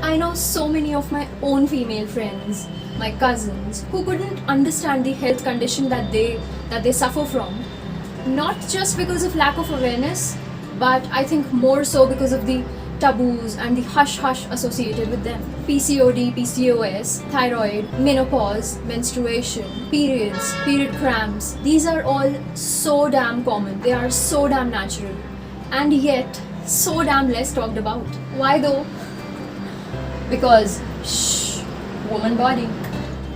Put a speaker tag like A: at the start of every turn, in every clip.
A: I know so many of my own female friends, my cousins, who couldn't understand the health condition that they suffer from, not just because of lack of awareness, but I think more so because of the taboos and the hush-hush associated with them. PCOD, PCOS, thyroid, menopause, menstruation, periods, period cramps, these are all so damn common. They are so damn natural. And yet, so damn less talked about. Why though? Because, woman body.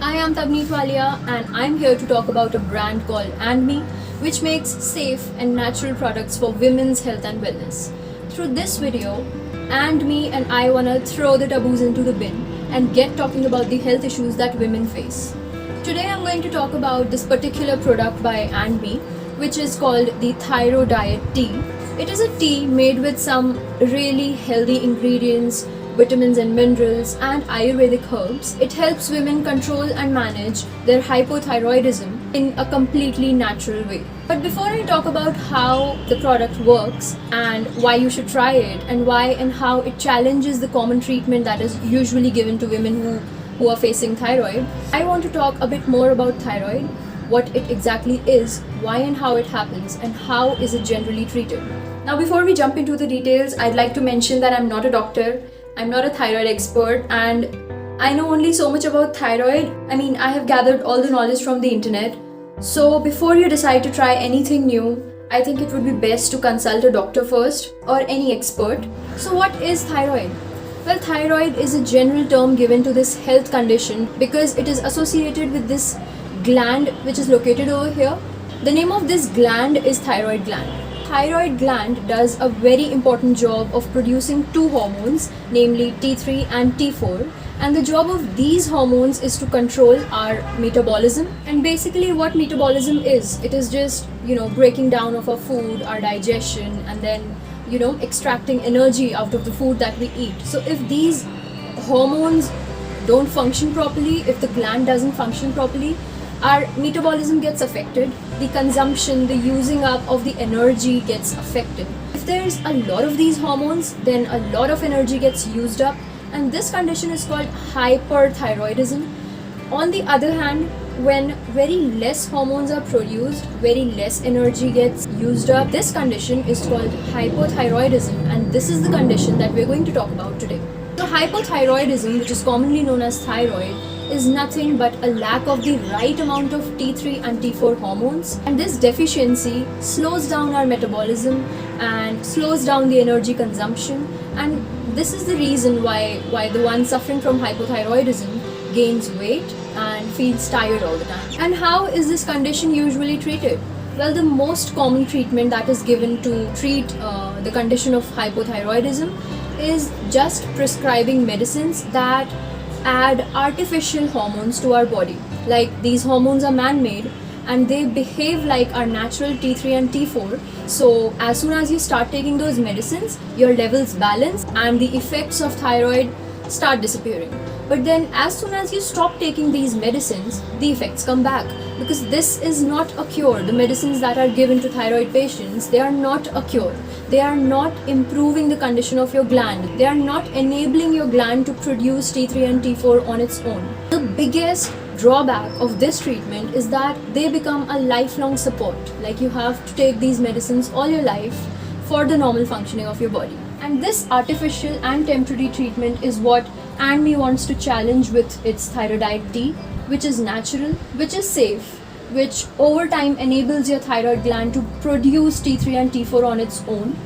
A: I am Tabneet Walia and I'm here to talk about a brand called AndMe, which makes safe and natural products for women's health and wellness. Through this video, AndMe and I wanna throw the taboos into the bin and get talking about the health issues that women face. Today I'm going to talk about this particular product by AndMe, which is called the Thyro Diet Tea. It is a tea made with some really healthy ingredients, vitamins and minerals, and Ayurvedic herbs. It helps women control and manage their hypothyroidism in a completely natural way. But before I talk about how the product works and why you should try it and why and how it challenges the common treatment that is usually given to women who are facing thyroid, I want to talk a bit more about thyroid, what it exactly is, why and how it happens, and how is it generally treated. Now before we jump into the details, I'd like to mention that I'm not a doctor, I'm not a thyroid expert, and I know only so much about thyroid. I have gathered all the knowledge from the internet. So before you decide to try anything new, I think it would be best to consult a doctor first or any expert. So what is thyroid? Well, thyroid is a general term given to this health condition because it is associated with this gland which is located over here. The name of this gland is thyroid gland. Thyroid gland does a very important job of producing two hormones, namely T3 and T4, and the job of these hormones is to control our metabolism. And basically what metabolism is, it is just breaking down of our food, our digestion, and then extracting energy out of the food that we eat. So if these hormones don't function properly, if the gland doesn't function properly, our metabolism gets affected, the consumption, the using up of the energy gets affected. If there's a lot of these hormones, then a lot of energy gets used up, and this condition is called hyperthyroidism. On the other hand, when very less hormones are produced, very less energy gets used up, this condition is called hypothyroidism, and this is the condition that we're going to talk about today. So hypothyroidism, which is commonly known as thyroid, is nothing but a lack of the right amount of T3 and T4 hormones, and this deficiency slows down our metabolism and slows down the energy consumption, and this is the reason why the one suffering from hypothyroidism gains weight and feels tired all the time. And how is this condition usually treated? Well, the most common treatment that is given to treat the condition of hypothyroidism is just prescribing medicines that add artificial hormones to our body. Like, these hormones are man-made and they behave like our natural T3 and T4. So as soon as you start taking those medicines, your levels balance and the effects of thyroid start disappearing. But then as soon as you stop taking these medicines, the effects come back, because this is not a cure. The medicines that are given to thyroid patients, they are not a cure. They are not improving the condition of your gland. They are not enabling your gland to produce T3 and T4 on its own. The biggest drawback of this treatment is that they become a lifelong support. Like, you have to take these medicines all your life for the normal functioning of your body. And this artificial and temporary treatment is what AndMe wants to challenge with its Thyro Diet Tea, which is natural, which is safe, which over time enables your thyroid gland to produce T3 and T4 on its own,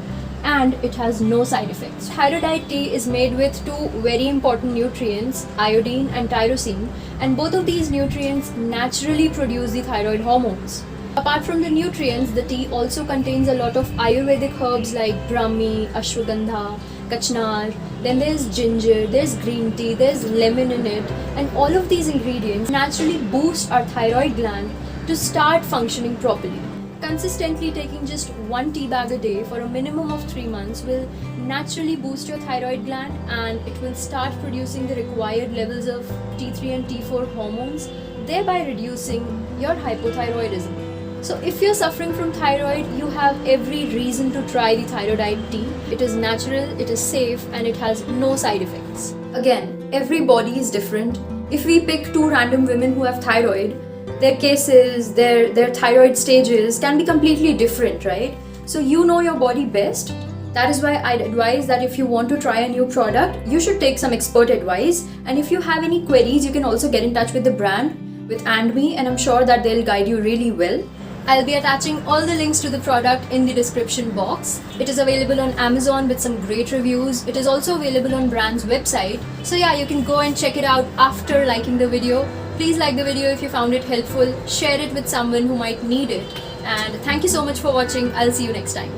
A: and it has no side effects. Thyro Diet Tea is made with two very important nutrients, iodine and tyrosine, and both of these nutrients naturally produce the thyroid hormones. Apart from the nutrients, the tea also contains a lot of Ayurvedic herbs like Brahmi, Ashwagandha, Kachnar, then there's ginger, there's green tea, there's lemon in it, and all of these ingredients naturally boost our thyroid gland to start functioning properly. Consistently taking just one tea bag a day for a minimum of 3 months will naturally boost your thyroid gland, and it will start producing the required levels of T3 and T4 hormones, thereby reducing your hypothyroidism. So if you're suffering from thyroid, you have every reason to try the Thyro Diet Tea. It is natural, it is safe, and it has no side effects. Again, every body is different. If we pick two random women who have thyroid, their cases, their thyroid stages can be completely different, right? So you know your body best. That is why I'd advise that if you want to try a new product, you should take some expert advice. And if you have any queries, you can also get in touch with the brand, with AndMe, and I'm sure that they'll guide you really well. I'll be attaching all the links to the product in the description box. It is available on Amazon with some great reviews. It is also available on brand's website. So yeah, you can go and check it out after liking the video. Please like the video if you found it helpful. Share it with someone who might need it. And thank you so much for watching. I'll see you next time.